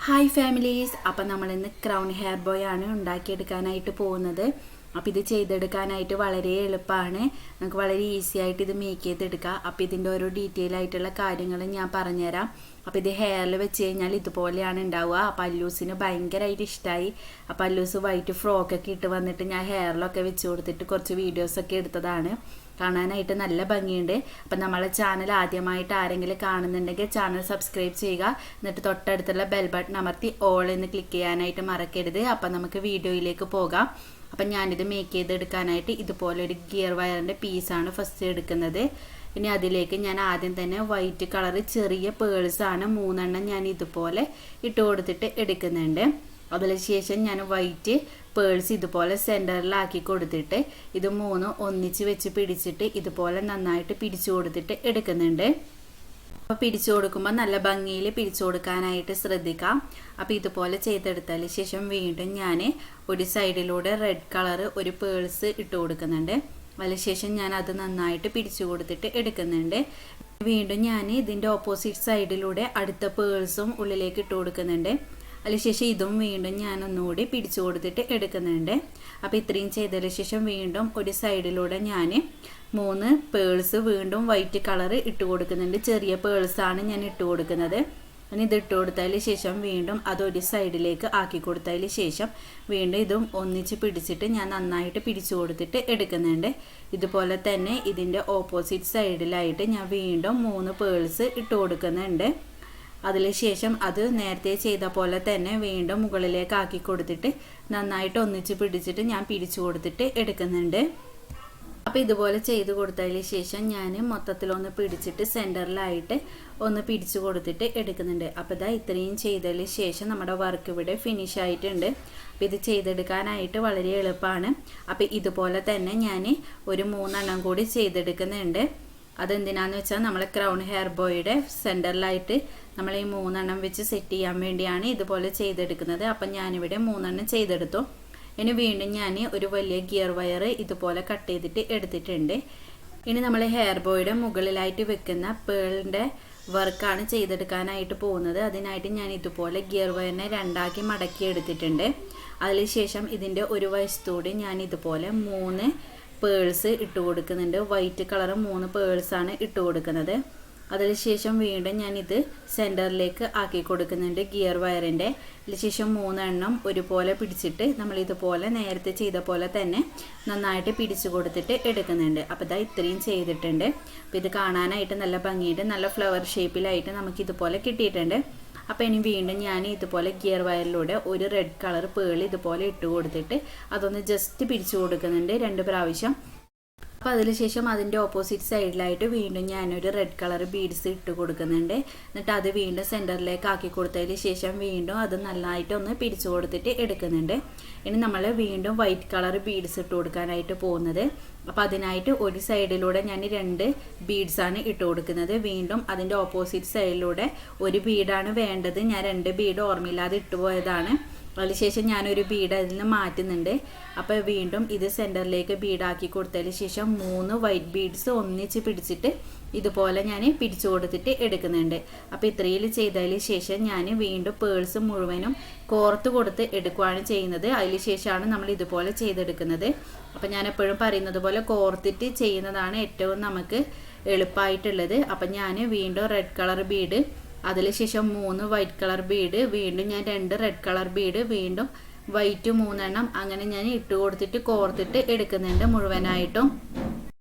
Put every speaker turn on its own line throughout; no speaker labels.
Hi families, അപ്പം നമ്മളിന്ന് crown hair boy ആണ് ഉണ്ടാക്കിയെടുക്കാനായിട്ട് പോകുന്നത്. അപ്പോൾ ഇത് ചെയ്തെടുക്കാനായിട്ട് വളരെ എളുപ്പമാണ്. നമുക്ക് വളരെ ഈസി ആയിട്ട് ഇത് മേക്ക് ചെയ്തെടുക്കാം. അപ്പോൾ ഇതിൻ്റെ ഓരോ ഡീറ്റെയിൽ ആയിട്ടുള്ള കാര്യങ്ങൾ ഞാൻ പറഞ്ഞുതരാം. അപ്പോൾ ഇത് ഹെയറിൽ വെച്ച് കഴിഞ്ഞാൽ ഇതുപോലെയാണ് ഉണ്ടാവുക. അപ്പോൾ അല്ലൂസിന് ഭയങ്കരമായിട്ട് ഇഷ്ടമായി. അപ്പോൾ അല്ലൂസ് വൈറ്റ് ഫ്രോക്കൊക്കെ ഇട്ട് വന്നിട്ട് ഞാൻ ഹെയറിലൊക്കെ വെച്ച് കൊടുത്തിട്ട് കുറച്ച് വീഡിയോസൊക്കെ എടുത്തതാണ്. കാണാനായിട്ട് നല്ല ഭംഗിയുണ്ട്. അപ്പം നമ്മളെ ചാനൽ ആദ്യമായിട്ട് ആരെങ്കിലും കാണുന്നുണ്ടെങ്കിൽ ചാനൽ സബ്സ്ക്രൈബ് ചെയ്യുക. എന്നിട്ട് തൊട്ടടുത്തുള്ള ബെൽ ബട്ടൺ അമർത്തി ഓൾ എന്ന് ക്ലിക്ക് ചെയ്യാനായിട്ട് മറക്കരുത്. അപ്പം നമുക്ക് വീഡിയോയിലേക്ക് പോകാം. അപ്പം ഞാനിത് മേക്ക് ചെയ്തെടുക്കാനായിട്ട് ഇതുപോലെ ഒരു ഗിയർ വയറിൻ്റെ പീസാണ് ഫസ്റ്റ് എടുക്കുന്നത്. ഇനി അതിലേക്ക് ഞാൻ ആദ്യം തന്നെ വൈറ്റ് കളർ ചെറിയ പേഴ്സാണ് 3 ഞാൻ ഇതുപോലെ ഇട്ട് കൊടുത്തിട്ട് എടുക്കുന്നുണ്ട്. അതിനുശേഷം ഞാൻ വൈറ്റ് പേഴ്സ് ഇതുപോലെ സെൻറ്ററിലാക്കി കൊടുത്തിട്ട് ഇത് 3 ഒന്നിച്ച് വെച്ച് പിടിച്ചിട്ട് ഇതുപോലെ നന്നായിട്ട് പിടിച്ചു കൊടുത്തിട്ട് എടുക്കുന്നുണ്ട്. അപ്പോൾ പിടിച്ചു കൊടുക്കുമ്പോൾ നല്ല ഭംഗിയിൽ പിടിച്ചു കൊടുക്കാനായിട്ട് ശ്രദ്ധിക്കാം. അപ്പോൾ ഇതുപോലെ ചെയ്തെടുത്തതിന് ശേഷം വീണ്ടും ഞാൻ ഒരു സൈഡിലൂടെ റെഡ് കളർ ഒരു പേഴ്സ് ഇട്ട് കൊടുക്കുന്നുണ്ട്. അതിനുശേഷം ഞാൻ അത് നന്നായിട്ട് പിടിച്ചു കൊടുത്തിട്ട് എടുക്കുന്നുണ്ട്. വീണ്ടും ഞാൻ ഇതിൻ്റെ ഓപ്പോസിറ്റ് സൈഡിലൂടെ അടുത്ത പേഴ്സും ഉള്ളിലേക്ക് ഇട്ട് കൊടുക്കുന്നുണ്ട്. അതിനുശേഷം ഇതും വീണ്ടും ഞാൻ ഒന്നുകൂടി പിടിച്ചു കൊടുത്തിട്ട് എടുക്കുന്നുണ്ട്. അപ്പോൾ ഇത്രയും ചെയ്തതിന് ശേഷം വീണ്ടും ഒരു സൈഡിലൂടെ ഞാൻ 3 പേഴ്സ് വീണ്ടും വൈറ്റ് കളർ ഇട്ട് കൊടുക്കുന്നുണ്ട്. ചെറിയ പേഴ്സാണ് ഞാൻ ഇട്ട് കൊടുക്കുന്നത്. ഇനി ഇത് ഇട്ട് കൊടുത്തതിന് ശേഷം വീണ്ടും അതൊരു സൈഡിലേക്ക് ആക്കി കൊടുത്തതിന് ശേഷം വീണ്ടും ഇതും ഒന്നിച്ച് പിടിച്ചിട്ട് ഞാൻ നന്നായിട്ട് പിടിച്ചു കൊടുത്തിട്ട് എടുക്കുന്നുണ്ട്. ഇതുപോലെ തന്നെ ഇതിൻ്റെ ഓപ്പോസിറ്റ് സൈഡിലായിട്ട് ഞാൻ വീണ്ടും 3 പേഴ്സ് ഇട്ട് കൊടുക്കുന്നുണ്ട്. അതിനുശേഷം അത് നേരത്തെ ചെയ്ത പോലെ തന്നെ വീണ്ടും മുകളിലേക്ക് ആക്കി കൊടുത്തിട്ട് നന്നായിട്ട് ഒന്നിച്ച് പിടിച്ചിട്ട് ഞാൻ പിടിച്ചു കൊടുത്തിട്ട് എടുക്കുന്നുണ്ട്. അപ്പോൾ ഇതുപോലെ ചെയ്ത് കൊടുത്തതിന് ശേഷം ഞാൻ മൊത്തത്തിലൊന്ന് പിടിച്ചിട്ട് സെൻറ്ററിലായിട്ട് ഒന്ന് പിടിച്ചു കൊടുത്തിട്ട് എടുക്കുന്നുണ്ട്. അപ്പോൾ ഇതാ ഇത്രയും ചെയ്തതിന് ശേഷം നമ്മുടെ വർക്ക് ഇവിടെ ഫിനിഷ് ആയിട്ടുണ്ട്. അപ്പോൾ ഇത് ചെയ്തെടുക്കാനായിട്ട് വളരെ എളുപ്പമാണ്. അപ്പോൾ ഇതുപോലെ തന്നെ ഞാൻ ഒരു 3 കൂടി ചെയ്തെടുക്കുന്നുണ്ട്. അതെന്തിനാന്ന് വെച്ചാൽ നമ്മളെ ക്രൗൺ ഹെയർ ബോയുടെ സെൻറ്ററിലായിട്ട് നമ്മൾ ഈ 3 വെച്ച് സെറ്റ് ചെയ്യാൻ വേണ്ടിയാണ് ഇതുപോലെ ചെയ്തെടുക്കുന്നത്. അപ്പം ഞാനിവിടെ 3 ചെയ്തെടുത്തു. ഇനി വീണ്ടും ഞാൻ ഒരു വലിയ ഗിയർ വയർ ഇതുപോലെ കട്ട് ചെയ്തിട്ട് എടുത്തിട്ടുണ്ട്. ഇനി നമ്മൾ ഹെയർ ബോയുടെ മുകളിലായിട്ട് വെക്കുന്ന പേളിൻ്റെ വർക്കാണ് ചെയ്തെടുക്കാനായിട്ട് പോകുന്നത്. അതിനായിട്ട് ഞാൻ ഇതുപോലെ ഗിയർ വയറിനെ 2 മടക്കി എടുത്തിട്ടുണ്ട്. അതിനുശേഷം ഇതിൻ്റെ ഒരു വശത്തൂടെ ഞാൻ ഇതുപോലെ 3 പേഴ്സ് ഇട്ട് കൊടുക്കുന്നുണ്ട്. വൈറ്റ് കളർ 3 പേഴ്സാണ് ഇട്ട് കൊടുക്കുന്നത്. അതിനുശേഷം വീണ്ടും ഞാനിത് സെൻറ്ററിലേക്ക് ആക്കി കൊടുക്കുന്നുണ്ട് ഗിയർ വയറിൻ്റെ. അതിനുശേഷം 3 ഒരുപോലെ പിടിച്ചിട്ട് നമ്മൾ ഇതുപോലെ നേരത്തെ ചെയ്ത പോലെ തന്നെ നന്നായിട്ട് പിടിച്ചു കൊടുത്തിട്ട് എടുക്കുന്നുണ്ട്. അപ്പോൾ ഇതാ ഇത്രയും ചെയ്തിട്ടുണ്ട്. അപ്പോൾ ഇത് കാണാനായിട്ട് നല്ല ഭംഗിയായിട്ട് നല്ല ഫ്ലവർ ഷേപ്പിലായിട്ട് നമുക്കിതുപോലെ കിട്ടിയിട്ടുണ്ട്. അപ്പോൾ ഇനി വീണ്ടും ഞാൻ ഇതുപോലെ ഗിയർ വയറിലൂടെ ഒരു റെഡ് കളർ പേൾ ഇതുപോലെ ഇട്ട് കൊടുത്തിട്ട് അതൊന്ന് ജസ്റ്റ് പിടിച്ചു കൊടുക്കുന്നുണ്ട് 2 പ്രാവശ്യം. അപ്പോൾ അതിനുശേഷം അതിൻ്റെ ഓപ്പോസിറ്റ് സൈഡിലായിട്ട് വീണ്ടും ഞാനൊരു റെഡ് കളർ ബീഡ്സ് ഇട്ട് കൊടുക്കുന്നുണ്ട്. എന്നിട്ട് അത് വീണ്ടും സെൻറ്ററിലേക്ക് ആക്കി കൊടുത്തതിന് ശേഷം വീണ്ടും അത് നന്നായിട്ട് ഒന്ന് പിടിച്ചു കൊടുത്തിട്ട് എടുക്കുന്നുണ്ട്. ഇനി നമ്മൾ വീണ്ടും വൈറ്റ് കളർ ബീഡ്സ് ഇട്ട് കൊടുക്കാനായിട്ട് പോകുന്നത്. അപ്പോൾ അതിനായിട്ട് ഒരു സൈഡിലൂടെ ഞാൻ 2 ബീഡ്സാണ് ഇട്ട് കൊടുക്കുന്നത്. വീണ്ടും അതിൻ്റെ ഓപ്പോസിറ്റ് സൈഡിലൂടെ ഒരു ബീഡാണ് വേണ്ടത്. ഞാൻ 2 ബീഡ് ഓർമ്മയില്ലാതെ ഇട്ടുപോയതാണ്. അതിനുശേഷം ഞാനൊരു ബീഡ് അതിൽ നിന്ന് മാറ്റുന്നുണ്ട്. അപ്പോൾ വീണ്ടും ഇത് സെൻറ്ററിലേക്ക് ബീഡാക്കി കൊടുത്തതിന് ശേഷം 3 വൈറ്റ് ബീഡ്സ് ഒന്നിച്ച് പിടിച്ചിട്ട് ഇതുപോലെ ഞാൻ പിടിച്ചു കൊടുത്തിട്ട് എടുക്കുന്നുണ്ട്. അപ്പോൾ ഇത്രയിൽ ചെയ്തതിന് ശേഷം ഞാൻ വീണ്ടും പേഴ്സ് മുഴുവനും കോർത്ത് കൊടുത്ത് എടുക്കുകയാണ് ചെയ്യുന്നത്. അതിന് ശേഷമാണ് നമ്മൾ ഇതുപോലെ ചെയ്തെടുക്കുന്നത്. അപ്പോൾ ഞാൻ എപ്പോഴും പറയുന്നത് പോലെ കോർത്തിട്ട് ചെയ്യുന്നതാണ് ഏറ്റവും നമുക്ക് എളുപ്പമായിട്ടുള്ളത്. അപ്പം ഞാൻ വീണ്ടും റെഡ് കളർ ബീഡ്, അതിനുശേഷം 3 വൈറ്റ് കളർ ബീഡ്, വീണ്ടും ഞാൻ 2 റെഡ് കളർ ബീഡ്, വീണ്ടും വൈറ്റ് 3 അങ്ങനെ ഞാൻ ഇട്ട് കൊടുത്തിട്ട് കോർത്തിട്ട് എടുക്കുന്നുണ്ട് മുഴുവനായിട്ടും.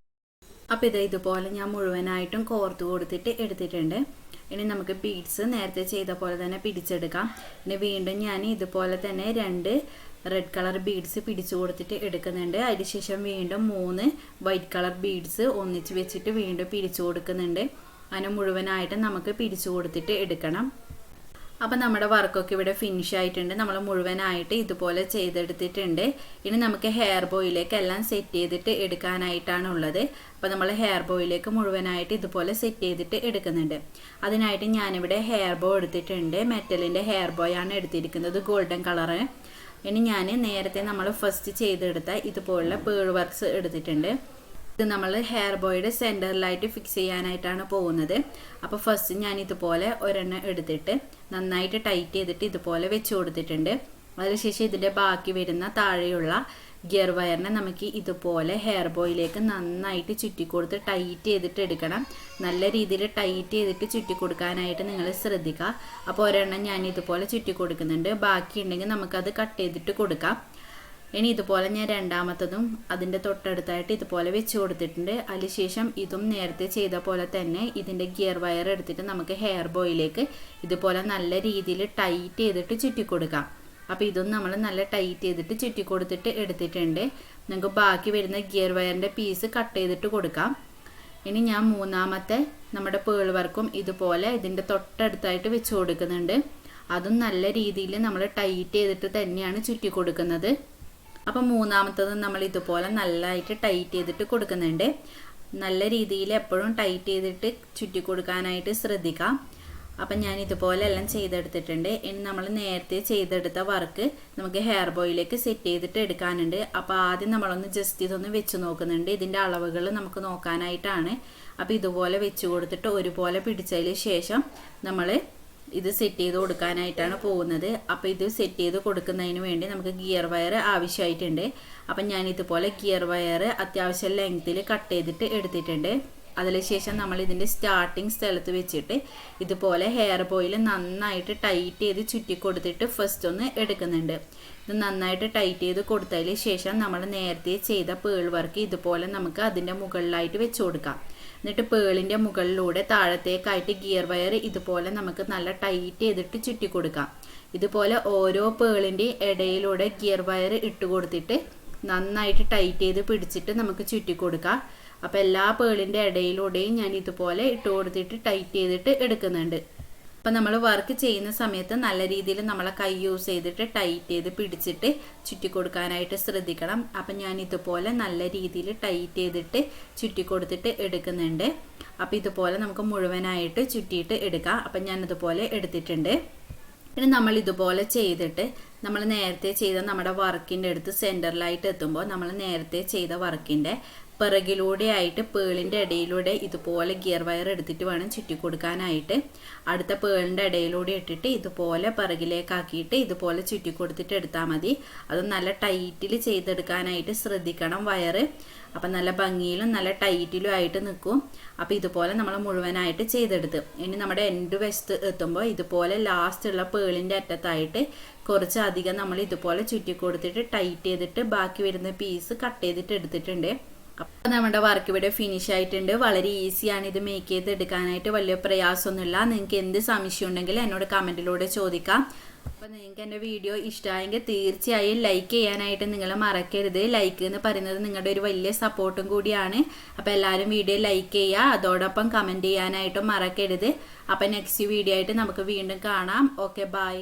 അപ്പോൾ ഇതുപോലെ ഞാൻ മുഴുവനായിട്ടും കോർത്ത് കൊടുത്തിട്ട് എടുത്തിട്ടുണ്ട്. ഇനി നമുക്ക് ബീഡ്സ് നേരത്തെ ചെയ്ത പോലെ തന്നെ പിടിച്ചെടുക്കാം. ഇനി വീണ്ടും ഞാൻ ഇതുപോലെ തന്നെ 2 റെഡ് കളർ ബീഡ്സ് പിടിച്ചു കൊടുത്തിട്ട് എടുക്കുന്നുണ്ട്. അതിനുശേഷം വീണ്ടും 3 വൈറ്റ് കളർ ബീഡ്സ് ഒന്നിച്ച് വെച്ചിട്ട് വീണ്ടും പിടിച്ചു കൊടുക്കുന്നുണ്ട്. അതിന് മുഴുവനായിട്ട് നമുക്ക് പിടിച്ചു കൊടുത്തിട്ട് എടുക്കണം. അപ്പം നമ്മുടെ വർക്കൊക്കെ ഇവിടെ ഫിനിഷ് ആയിട്ടുണ്ട്. നമ്മൾ മുഴുവനായിട്ട് ഇതുപോലെ ചെയ്തെടുത്തിട്ടുണ്ട്. ഇനി നമുക്ക് ഹെയർ ബോയിലേക്ക് എല്ലാം സെറ്റ് ചെയ്തിട്ട് എടുക്കാനായിട്ടാണ് ഉള്ളത്. അപ്പോൾ നമ്മൾ ഹെയർ ബോയിലേക്ക് മുഴുവനായിട്ട് ഇതുപോലെ സെറ്റ് ചെയ്തിട്ട് എടുക്കുന്നുണ്ട്. അതിനായിട്ട് ഞാനിവിടെ ഹെയർ ബോ എടുത്തിട്ടുണ്ട്. മെറ്റലിൻ്റെ ഹെയർ ബോയ് ആണ് എടുത്തിരിക്കുന്നത്, ഗോൾഡൻ കളറ്. ഇനി ഞാൻ നേരത്തെ നമ്മൾ ഫസ്റ്റ് ചെയ്തെടുത്ത ഇതുപോലുള്ള പേൾ വർക്ക്സ് എടുത്തിട്ടുണ്ട്. ഇത് നമ്മൾ ഹെയർ ബോയുടെ സെൻറ്ററിലായിട്ട് ഫിക്സ് ചെയ്യാനായിട്ടാണ് പോകുന്നത്. അപ്പോൾ ഫസ്റ്റ് ഞാൻ ഇതുപോലെ ഒരെണ്ണം എടുത്തിട്ട് നന്നായിട്ട് ടൈറ്റ് ചെയ്തിട്ട് ഇതുപോലെ വെച്ച് കൊടുത്തിട്ടുണ്ട്. അതിനുശേഷം ഇതിൻ്റെ ബാക്കി വരുന്ന താഴെയുള്ള ഗിയർ വയറിനെ നമുക്ക് ഇതുപോലെ ഹെയർ ബോയിലേക്ക് നന്നായിട്ട് ചുറ്റിക്കൊടുത്ത് ടൈറ്റ് ചെയ്തിട്ട് എടുക്കണം. നല്ല രീതിയിൽ ടൈറ്റ് ചെയ്തിട്ട് ചുറ്റിക്കൊടുക്കാനായിട്ട് നിങ്ങൾ ശ്രദ്ധിക്കുക. അപ്പോൾ ഒരെണ്ണം ഞാൻ ഇതുപോലെ ചുറ്റിക്കൊടുക്കുന്നുണ്ട്. ബാക്കി ഉണ്ടെങ്കിൽ നമുക്കത് കട്ട് ചെയ്തിട്ട് കൊടുക്കാം. ഇനി ഇതുപോലെ ഞാൻ രണ്ടാമത്തതും അതിൻ്റെ തൊട്ടടുത്തായിട്ട് ഇതുപോലെ വെച്ച് കൊടുത്തിട്ടുണ്ട്. അതിനുശേഷം ഇതും നേരത്തെ ചെയ്ത പോലെ തന്നെ ഇതിൻ്റെ ഗിയർ വയർ എടുത്തിട്ട് നമുക്ക് ഹെയർ ബോയിലേക്ക് ഇതുപോലെ നല്ല രീതിയിൽ ടൈറ്റ് ചെയ്തിട്ട് ചുറ്റിക്കൊടുക്കാം. അപ്പോൾ ഇതും നമ്മൾ നല്ല ടൈറ്റ് ചെയ്തിട്ട് ചുറ്റി കൊടുത്തിട്ട് എടുത്തിട്ടുണ്ട്. നമുക്ക് ബാക്കി വരുന്ന ഗിയർ വയറിൻ്റെ പീസ് കട്ട് ചെയ്തിട്ട് കൊടുക്കാം. ഇനി ഞാൻ മൂന്നാമത്തെ നമ്മുടെ പേൾ വർക്കും ഇതുപോലെ ഇതിൻ്റെ തൊട്ടടുത്തായിട്ട് വെച്ച് കൊടുക്കുന്നുണ്ട്. അതും നല്ല രീതിയിൽ നമ്മൾ ടൈറ്റ് ചെയ്തിട്ട് തന്നെയാണ് ചുറ്റി കൊടുക്കുന്നത്. അപ്പോൾ മൂന്നാമത്തതും നമ്മൾ ഇതുപോലെ നല്ലതായിട്ട് ടൈറ്റ് ചെയ്തിട്ട് കൊടുക്കുന്നുണ്ട്. നല്ല രീതിയിൽ എപ്പോഴും ടൈറ്റ് ചെയ്തിട്ട് ചുറ്റി കൊടുക്കാനായിട്ട് ശ്രദ്ധിക്കാം. അപ്പം ഞാൻ ഇതുപോലെ എല്ലാം ചെയ്തെടുത്തിട്ടുണ്ട്. ഇനി നമ്മൾ നേരത്തെ ചെയ്തെടുത്ത വർക്ക് നമുക്ക് ഹെയർ ബോയിലേക്ക് സെറ്റ് ചെയ്തിട്ട് എടുക്കാനുണ്ട്. അപ്പോൾ ആദ്യം നമ്മളൊന്ന് ജസ്റ്റ് ഇതൊന്ന് വെച്ച് നോക്കുന്നുണ്ട്. ഇതിൻ്റെ അളവുകൾ നമുക്ക് നോക്കാനായിട്ടാണ്. അപ്പോൾ ഇതുപോലെ വെച്ച് കൊടുത്തിട്ട് ഒരുപോലെ പിടിച്ചതിന് ശേഷം നമ്മൾ ഇത് സെറ്റ് ചെയ്ത് കൊടുക്കാനായിട്ടാണ് പോകുന്നത്. അപ്പോൾ ഇത് സെറ്റ് ചെയ്ത് കൊടുക്കുന്നതിന് വേണ്ടി നമുക്ക് ഗിയർ വയർ ആവശ്യമായിട്ടുണ്ട്. അപ്പം ഞാൻ ഇതുപോലെ ഗിയർ വയർ അത്യാവശ്യം ലെങ്ത്തിൽ കട്ട് ചെയ്തിട്ട് എടുത്തിട്ടുണ്ട്. അതിനുശേഷം നമ്മൾ ഇതിൻ്റെ സ്റ്റാർട്ടിങ് സ്ഥലത്ത് വെച്ചിട്ട് ഇതുപോലെ ഹെയർ ബോയിൽ നന്നായിട്ട് ടൈറ്റ് ചെയ്ത് ചുറ്റി കൊടുത്തിട്ട് ഫസ്റ്റ് ഒന്ന് എടുക്കുന്നുണ്ട്. ഇത് നന്നായിട്ട് ടൈറ്റ് ചെയ്ത് കൊടുത്തതിന് ശേഷം നമ്മൾ നേരത്തെ ചെയ്ത പേൾ വർക്ക് ഇതുപോലെ നമുക്ക് അതിൻ്റെ മുകളിലായിട്ട് വെച്ച് കൊടുക്കാം. എന്നിട്ട് പേളിൻ്റെ മുകളിലൂടെ താഴത്തേക്കായിട്ട് ഗിയർ വയർ ഇതുപോലെ നമുക്ക് നല്ല ടൈറ്റ് ചെയ്തിട്ട് ചുറ്റി കൊടുക്കാം. ഇതുപോലെ ഓരോ പേളിൻ്റെ ഇടയിലൂടെ ഗിയർ വയർ ഇട്ട് കൊടുത്തിട്ട് നന്നായിട്ട് ടൈറ്റ് ചെയ്ത് പിടിച്ചിട്ട് നമുക്ക് ചുറ്റി കൊടുക്കാം. അപ്പോൾ എല്ലാ പേളിൻ്റെ ഇടയിലൂടെയും ഞാൻ ഇതുപോലെ ഇട്ട് കൊടുത്തിട്ട് ടൈറ്റ് ചെയ്തിട്ട് എടുക്കുന്നുണ്ട്. അപ്പം നമ്മൾ വർക്ക് ചെയ്യുന്ന സമയത്ത് നല്ല രീതിയിൽ നമ്മളെ കൈ യൂസ് ചെയ്തിട്ട് ടൈറ്റ് ചെയ്ത് പിടിച്ചിട്ട് ചുറ്റി കൊടുക്കാനായിട്ട് ശ്രദ്ധിക്കണം. അപ്പം ഞാൻ ഇതുപോലെ നല്ല രീതിയിൽ ടൈറ്റ് ചെയ്തിട്ട് ചുറ്റി കൊടുത്തിട്ട് എടുക്കുന്നുണ്ട്. അപ്പോൾ ഇതുപോലെ നമുക്ക് മുഴുവനായിട്ട് ചുറ്റിയിട്ട് എടുക്കാം. അപ്പം ഞാൻ ഇതുപോലെ എടുത്തിട്ടുണ്ട്. പിന്നെ നമ്മൾ ഇതുപോലെ ചെയ്തിട്ട് നമ്മൾ നേരത്തെ ചെയ്ത നമ്മുടെ വർക്കിൻ്റെ അടുത്ത് സെൻറ്ററിലായിട്ട് എത്തുമ്പോൾ നമ്മൾ നേരത്തെ ചെയ്ത വർക്കിൻ്റെ പിറകിലൂടെ ആയിട്ട് പേളിൻ്റെ ഇടയിലൂടെ ഇതുപോലെ ഗിയർ വയർ എടുത്തിട്ട് വേണം ചുറ്റി കൊടുക്കാനായിട്ട്. അടുത്ത പേളിൻ്റെ ഇടയിലൂടെ ഇട്ടിട്ട് ഇതുപോലെ പിറകിലേക്കാക്കിയിട്ട് ഇതുപോലെ ചുറ്റി കൊടുത്തിട്ട് എടുത്താൽ മതി. അത് നല്ല ടൈറ്റിൽ ചെയ്തെടുക്കാനായിട്ട് ശ്രദ്ധിക്കണം വയറ്. അപ്പം നല്ല ഭംഗിയിലും നല്ല ടൈറ്റിലും ആയിട്ട് നിൽക്കും. അപ്പോൾ ഇതുപോലെ നമ്മൾ മുഴുവനായിട്ട് ചെയ്തെടുത്ത് ഇനി നമ്മുടെ എൻഡ് വശത്ത് എത്തുമ്പോൾ ഇതുപോലെ ലാസ്റ്റുള്ള പേളിൻ്റെ അറ്റത്തായിട്ട് കുറച്ച് അധികം നമ്മൾ ഇതുപോലെ ചുറ്റി കൊടുത്തിട്ട് ടൈറ്റ് ചെയ്തിട്ട് ബാക്കി വരുന്ന പീസ് കട്ട് ചെയ്തിട്ട് എടുത്തിട്ടുണ്ട്. അപ്പോൾ നമ്മുടെ വർക്ക് ഇവിടെ ഫിനിഷ് ആയിട്ടുണ്ട്. വളരെ ഈസിയാണ് ഇത് മേക്ക് ചെയ്തെടുക്കാനായിട്ട്, വലിയ പ്രയാസമൊന്നുമില്ല. നിങ്ങൾക്ക് എന്ത് സംശയം ഉണ്ടെങ്കിൽ എന്നോട് കമൻറ്റിലൂടെ ചോദിക്കാം. അപ്പോൾ നിങ്ങൾക്ക് എൻ്റെ വീഡിയോ ഇഷ്ടമായെങ്കിൽ തീർച്ചയായും ലൈക്ക് ചെയ്യാനായിട്ട് നിങ്ങൾ മറക്കരുത്. ലൈക്ക് എന്ന് പറയുന്നത് നിങ്ങളുടെ ഒരു വലിയ സപ്പോർട്ടും കൂടിയാണ്. അപ്പോൾ എല്ലാവരും വീഡിയോ ലൈക്ക് ചെയ്യുക, അതോടൊപ്പം കമൻറ്റ് ചെയ്യാനായിട്ടും മറക്കരുത്. അപ്പോൾ നെക്സ്റ്റ് വീഡിയോ ആയിട്ട് നമുക്ക് വീണ്ടും കാണാം. Okay, by.